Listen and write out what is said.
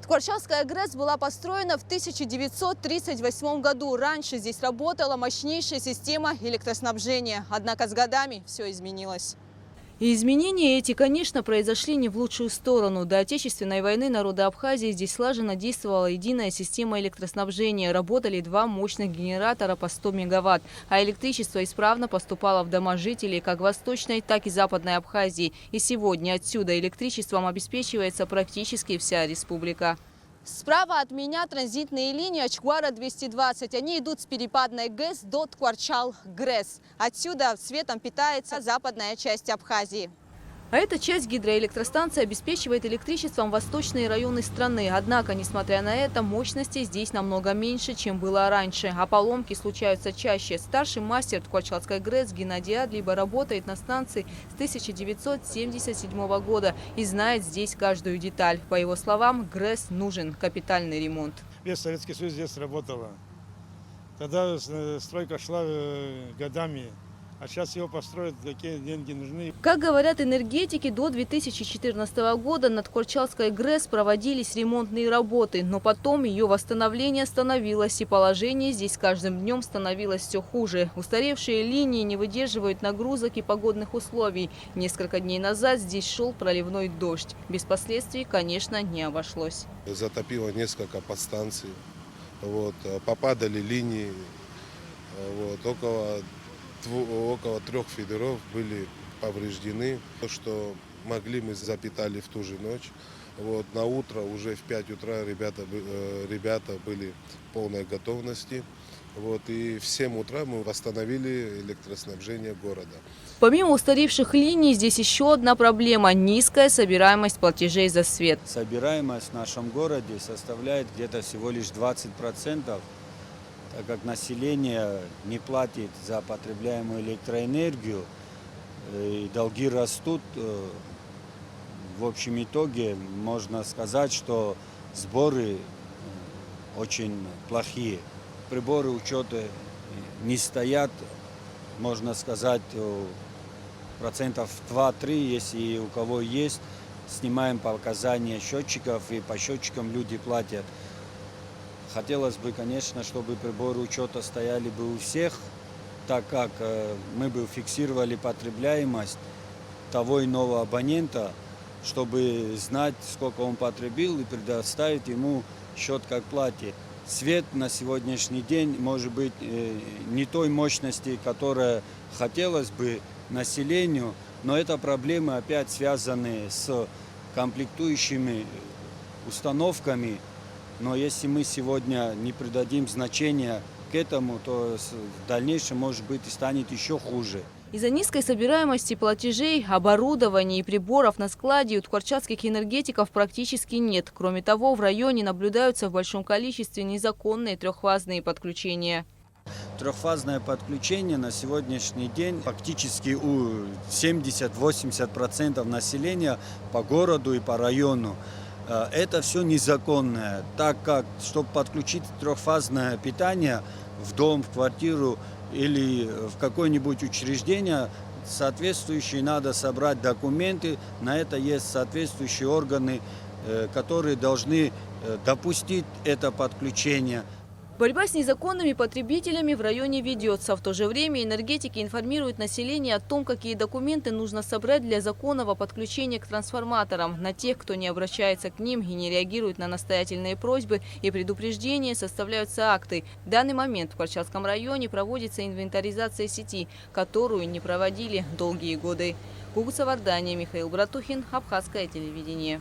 Ткварчалская ГРЭС была построена в 1938 году. Раньше здесь работала мощнейшая система электроснабжения. Однако с годами все изменилось. И изменения эти, конечно, произошли не в лучшую сторону. До Отечественной войны народа Абхазии здесь слаженно действовала единая система электроснабжения. Работали два мощных генератора по 100 мегаватт. А электричество исправно поступало в дома жителей как Восточной, так и Западной Абхазии. И сегодня отсюда электричеством обеспечивается практически вся республика. Справа от меня транзитные линии Ачквара-220. Они идут с перепадной ГЭС до Ткварчал-ГРЭС. Отсюда светом питается западная часть Абхазии. А эта часть гидроэлектростанции обеспечивает электричеством восточные районы страны. Однако, несмотря на это, мощности здесь намного меньше, чем было раньше. А поломки случаются чаще. Старший мастер Ткварчалской ГРЭС Геннадий Адлиба работает на станции с 1977 года и знает здесь каждую деталь. По его словам, ГРЭС нужен капитальный ремонт. Весь Советский Союз здесь работала. Тогда стройка шла годами. А сейчас его построят, какие деньги нужны. Как говорят энергетики, до 2014 года над Ткварчалской ГРЭС проводились ремонтные работы. Но потом ее восстановление остановилось, и положение здесь с каждым днем становилось все хуже. Устаревшие линии не выдерживают нагрузок и погодных условий. Несколько дней назад здесь шел проливной дождь. Без последствий, конечно, не обошлось. Затопило несколько подстанций, попадали линии, около 3 фидеров были повреждены. То, что могли, мы запитали в ту же ночь. На утро, уже в 5 утра ребята были в полной готовности. И в 7 утра мы восстановили электроснабжение города. Помимо устаревших линий, здесь еще одна проблема – низкая собираемость платежей за свет. Собираемость в нашем городе составляет где-то всего лишь 20%. Так как население не платит за потребляемую электроэнергию, и долги растут, в общем итоге можно сказать, что сборы очень плохие. Приборы учета не стоят, можно сказать, 2-3%, если у кого есть, снимаем показания счетчиков, и по счетчикам люди платят. Хотелось бы, конечно, чтобы приборы учета стояли бы у всех, так как мы бы фиксировали потребляемость того иного абонента, чтобы знать, сколько он потребил, и предоставить ему счет к оплате. Свет на сегодняшний день может быть не той мощности, которая хотелось бы населению, но это проблемы опять связаны с комплектующими установками. Но если мы сегодня не придадим значения к этому, то в дальнейшем, может быть, и станет еще хуже. Из-за низкой собираемости платежей, оборудования и приборов на складе у ткварчалских энергетиков практически нет. Кроме того, в районе наблюдаются в большом количестве незаконные трехфазные подключения. Трехфазное подключение на сегодняшний день фактически у 70-80% населения по городу и по району. Это все незаконное, так как, чтобы подключить трехфазное питание в дом, в квартиру или в какое-нибудь учреждение, соответствующие надо собрать документы. На это есть соответствующие органы, которые должны допустить это подключение. Борьба с незаконными потребителями в районе ведется. В то же время энергетики информируют население о том, какие документы нужно собрать для законного подключения к трансформаторам. На тех, кто не обращается к ним и не реагирует на настоятельные просьбы и предупреждения, составляются акты. В данный момент в Ткварчалском районе проводится инвентаризация сети, которую не проводили долгие годы. Гугуца Вардания, Михаил Братухин, Абхазское телевидение.